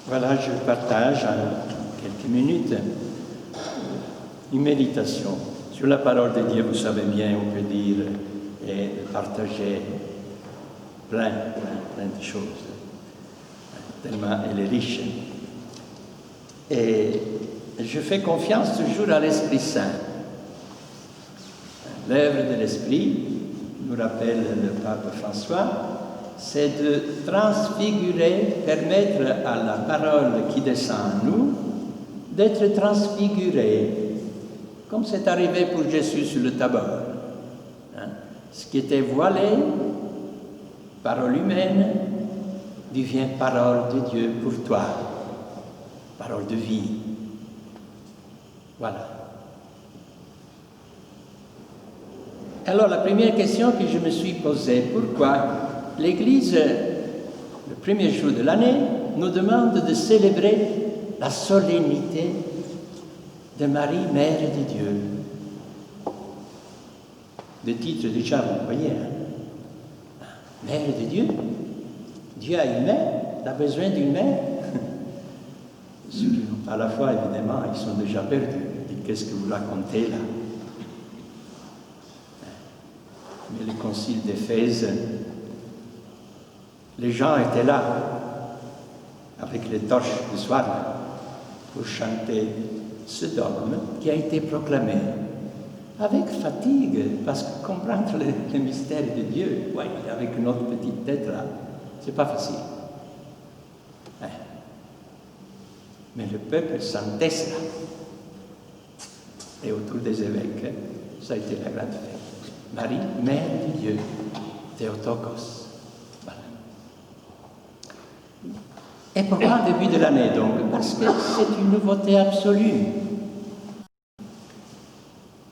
Voilà, je partage en quelques minutes une méditation sur la parole de Dieu. Vous savez bien, on peut dire et partager plein de choses, tellement elle est riche. Et je fais confiance toujours à l'Esprit Saint. L'œuvre de l'Esprit, nous rappelle le pape François, c'est de transfigurer, permettre à la parole qui descend en nous d'être transfigurée, comme c'est arrivé pour Jésus sur le Tabor. Ce qui était voilé, parole humaine, devient parole de Dieu pour toi, parole de vie. Voilà. Alors la première question que je me suis posée, pourquoi l'Église, le premier jour de l'année, nous demande de célébrer la solennité de Marie, Mère de Dieu. Le titre déjà, vous voyez, Mère de Dieu. Dieu a une mère, il a besoin d'une mère. Ceux qui n'ont pas la foi, évidemment, ils sont déjà perdus. Qu'est-ce que vous racontez là? Mais le concile d'Éphèse, les gens étaient là, avec les torches du soir, pour chanter ce dogme qui a été proclamé avec fatigue, parce que comprendre le mystère de Dieu, ouais, avec notre petite tête là, c'est pas facile. Ouais. Mais le peuple sentait cela. Et autour des évêques, ça a été la grande fête. Marie, Mère de Dieu, Théotokos. Voilà. Et pourquoi au début de l'année donc? Parce que c'est une nouveauté absolue.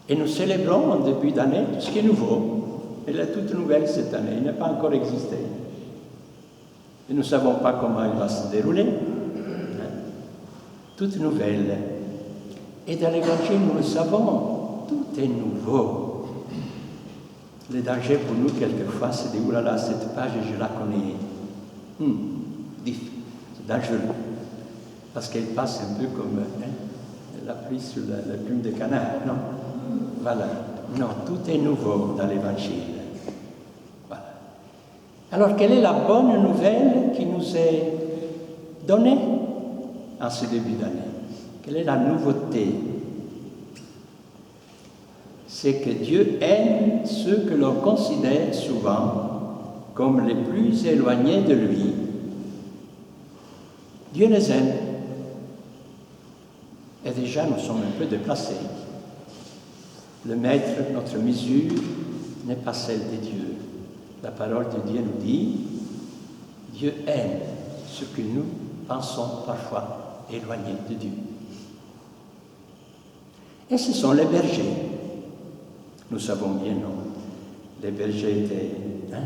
Et nous célébrons en début d'année tout ce qui est nouveau. Elle est toute nouvelle cette année, elle n'a pas encore existé. Et nous ne savons pas comment elle va se dérouler. Toute nouvelle. Et dans l'Évangile, nous le savons, tout est nouveau. Le danger pour nous, quelquefois, c'est de dire, oulala, cette page, je la connais. C'est dangereux. Parce qu'elle passe un peu comme la pluie sur la plume de canard. Non. Voilà. Non, tout est nouveau dans l'Évangile. Voilà. Alors, quelle est la bonne nouvelle qui nous est donnée en ce début d'année? Quelle est la nouveauté? C'est que Dieu aime ceux que l'on considère souvent comme les plus éloignés de lui. Dieu les aime. Et déjà, nous sommes un peu déplacés. Le maître, notre mesure, n'est pas celle de Dieu. La parole de Dieu nous dit, Dieu aime ce que nous pensons parfois éloignés de Dieu. Et ce sont les bergers. Nous savons bien, non? Les bergers ne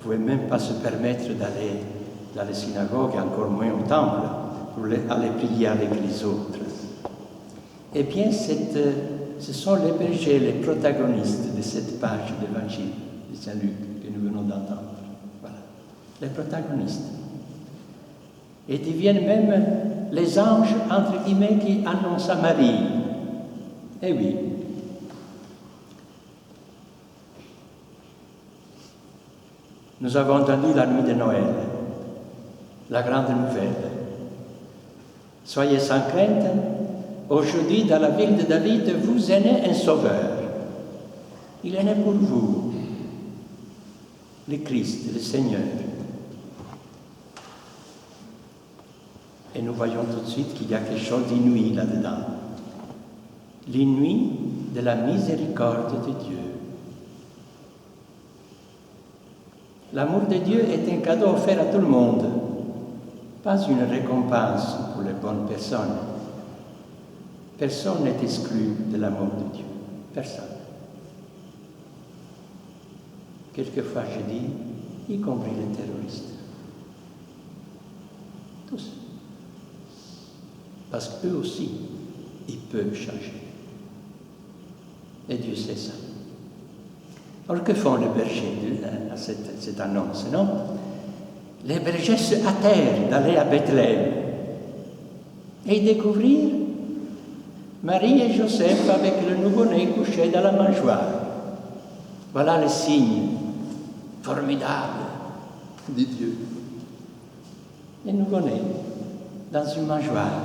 pouvaient même pas se permettre d'aller dans les synagogues, encore moins au temple, pour aller prier avec les autres. Eh bien, ce sont les bergers, les protagonistes de cette page d'Évangile de Saint-Luc que nous venons d'entendre. Voilà, les protagonistes. Et deviennent même les anges, entre guillemets, qui annoncent à Marie. Eh oui. Nous avons entendu la nuit de Noël, la grande nouvelle. Soyez sans crainte, aujourd'hui dans la ville de David, vous est né un sauveur. Il est né pour vous, le Christ, le Seigneur. Et nous voyons tout de suite qu'il y a quelque chose d'inouï là-dedans. L'inouï de la miséricorde de Dieu. L'amour de Dieu est un cadeau offert à tout le monde, pas une récompense pour les bonnes personnes. Personne n'est exclu de l'amour de Dieu. Personne. Quelquefois, je dis, y compris les terroristes. Tous. Parce qu'eux aussi, ils peuvent changer. Et Dieu sait ça. Alors que font les bergers à cette annonce, non? Les bergers se hâtèrent d'aller à Bethléem. et découvrir Marie et Joseph avec le nouveau-né couché dans la mangeoire. Voilà le signe formidable de Dieu. Le nouveau-né dans une mangeoire.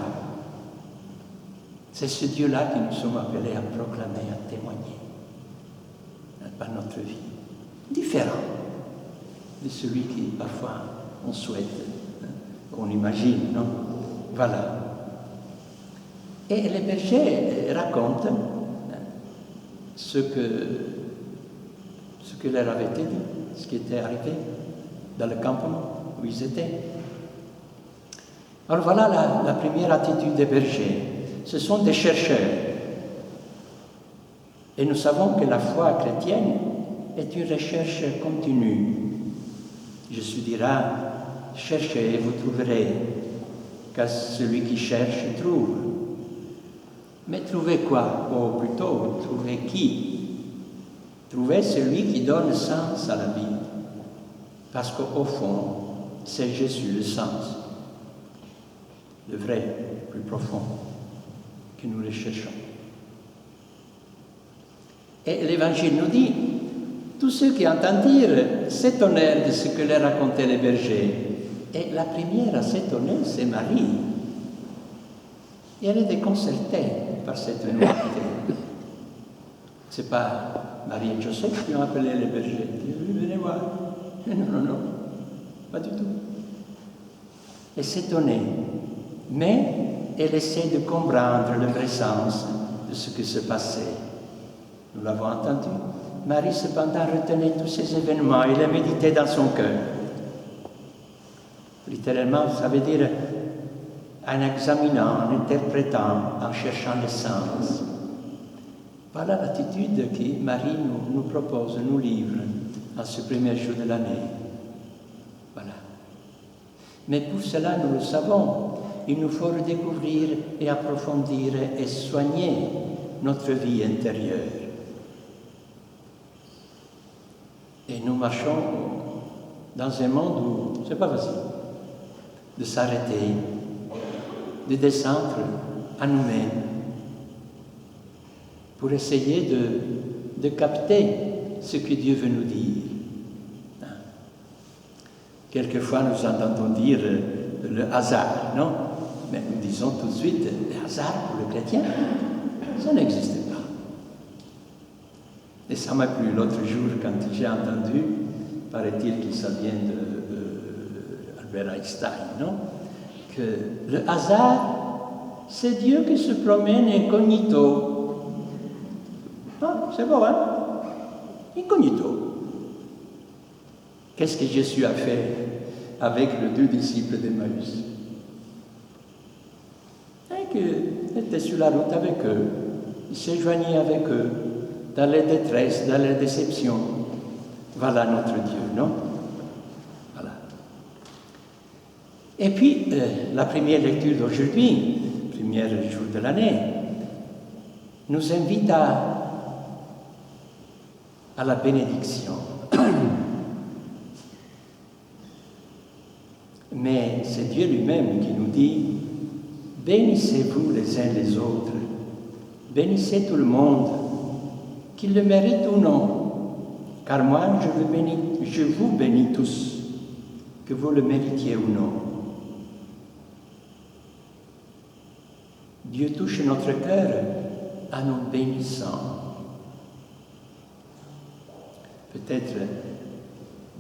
C'est ce Dieu-là que nous sommes appelés à proclamer, à témoigner par notre vie. Différent de celui qui parfois on souhaite, on imagine, non? Voilà. Et les bergers racontent ce que leur avait été dit, ce qui était arrivé dans le campement où ils étaient. Alors voilà la première attitude des bergers. Ce sont des chercheurs. Et nous savons que la foi chrétienne est une recherche continue. Jésus dira, cherchez et vous trouverez, car celui qui cherche trouve. Mais trouvez quoi? Ou plutôt, trouvez qui? Trouvez celui qui donne sens à la vie. Parce qu'au fond, c'est Jésus le sens, le vrai, le plus profond, que nous recherchons. Et l'Évangile nous dit, tous ceux qui entendirent s'étonnèrent de ce que leur racontaient les bergers. Et la première à s'étonner, c'est Marie. Et elle est déconcertée par cette nouveauté. Ce n'est pas Marie et Joseph qui ont appelé les bergers. Ils disent, venez voir. Non, pas du tout. Elle s'étonnait. Mais elle essaie de comprendre le vrai sens de ce qui se passait. Nous l'avons entendu. Marie, cependant, retenait tous ces événements et les méditait dans son cœur. Littéralement, ça veut dire en examinant, en interprétant, en cherchant le sens. Voilà l'attitude que Marie nous propose, nous livre en ce premier jour de l'année. Voilà. Mais pour cela, nous le savons, il nous faut redécouvrir et approfondir et soigner notre vie intérieure. Et nous marchons dans un monde où ce n'est pas facile de s'arrêter, de descendre à nous-mêmes pour essayer de capter ce que Dieu veut nous dire. Quelquefois, nous entendons dire le hasard, non? Mais nous disons tout de suite, le hasard pour le chrétien, ça n'existe pas. Et ça m'a plu l'autre jour quand j'ai entendu, paraît-il que ça vient d'Albert Einstein, non? Que le hasard, c'est Dieu qui se promène incognito. Ah, c'est beau, hein? Incognito. Qu'est-ce que Jésus a fait avec les 2 disciples d'Emmaüs? Il était sur la route avec eux, il s'éjoignait avec eux, dans les détresses, dans les déceptions. Voilà notre Dieu, non? Voilà. Et puis, la première lecture d'aujourd'hui, premier jour de l'année, nous invite à la bénédiction. Mais c'est Dieu lui-même qui nous dit, bénissez-vous les uns les autres, bénissez tout le monde, qu'il le mérite ou non, car moi je vous bénis tous, que vous le méritiez ou non. Dieu touche notre cœur en nous bénissant. Peut-être,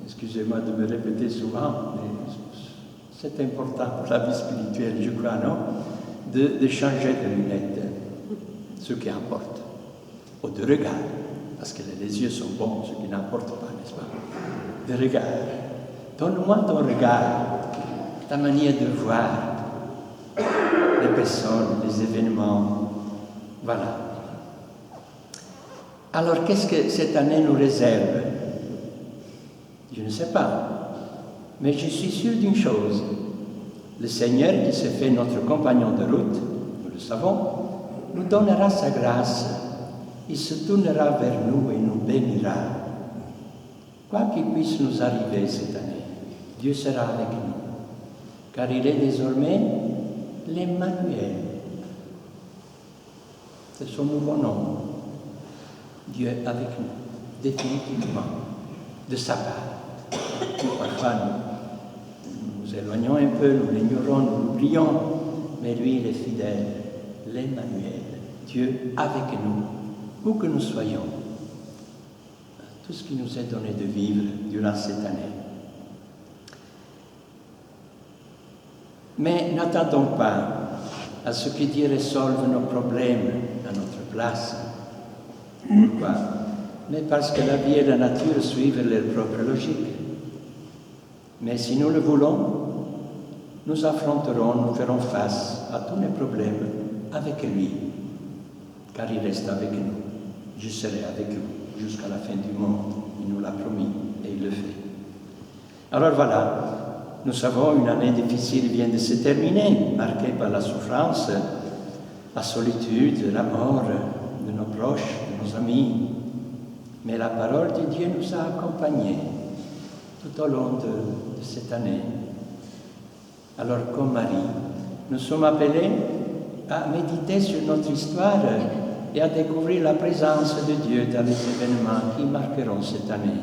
excusez-moi de me répéter souvent, mais c'est important pour la vie spirituelle, je crois, non? De changer de lunettes, ce qui importe, ou de regard, parce que les yeux sont bons, ce qui n'importe pas, n'est-ce pas? De regard. Donne-moi ton regard, ta manière de voir les personnes, les événements. Voilà. Alors, qu'est-ce que cette année nous réserve? Je ne sais pas. Mais je suis sûr d'une chose, le Seigneur qui se fait notre compagnon de route, nous le savons, nous donnera sa grâce, il se tournera vers nous et nous bénira. Quoi qu'il puisse nous arriver cette année, Dieu sera avec nous, car il est désormais l'Emmanuel. C'est son nouveau nom. Dieu avec nous, définitivement, de sa part. Parfois, nous éloignons un peu, nous l'ignorons, nous l'oublions, mais lui, il est fidèle, l'Emmanuel, Dieu avec nous, où que nous soyons. Tout ce qui nous est donné de vivre durant cette année. Mais n'attendons pas à ce que Dieu résolve nos problèmes à notre place. Pourquoi? Mais parce que la vie et la nature suivent leur propre logique. Mais si nous le voulons, nous affronterons, nous ferons face à tous les problèmes avec lui, car il reste avec nous. Je serai avec vous jusqu'à la fin du monde. Il nous l'a promis et il le fait. Alors voilà, nous savons une année difficile vient de se terminer, marquée par la souffrance, la solitude, la mort de nos proches, de nos amis. Mais la parole de Dieu nous a accompagnés tout au long de cette année. Alors, comme Marie, nous sommes appelés à méditer sur notre histoire et à découvrir la présence de Dieu dans les événements qui marqueront cette année,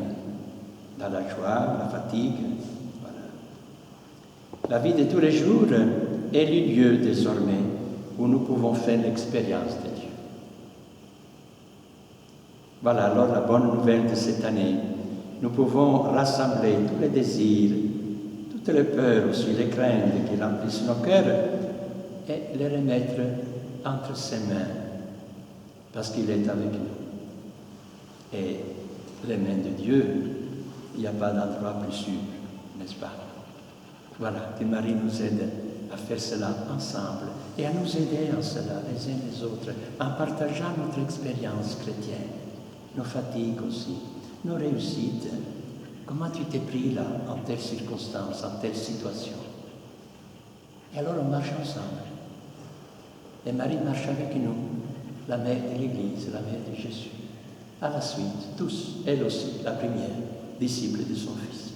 dans la joie, la fatigue. Voilà. La vie de tous les jours est le lieu désormais où nous pouvons faire l'expérience de Dieu. Voilà alors la bonne nouvelle de cette année. Nous pouvons rassembler tous les désirs, toutes les peurs, aussi les craintes qui remplissent nos cœurs et les remettre entre ses mains, parce qu'il est avec nous. Et les mains de Dieu, il n'y a pas d'endroit plus sûr, n'est-ce pas? Voilà, que Marie nous aide à faire cela ensemble et à nous aider en cela, les uns les autres, en partageant notre expérience chrétienne, nos fatigues aussi, nos réussites. Comment tu t'es pris là, en telle circonstance, en telle situation? Et alors on marche ensemble. Et Marie marche avec nous, la mère de l'Église, la mère de Jésus. À la suite, tous, elle aussi, la première, disciple de son Fils.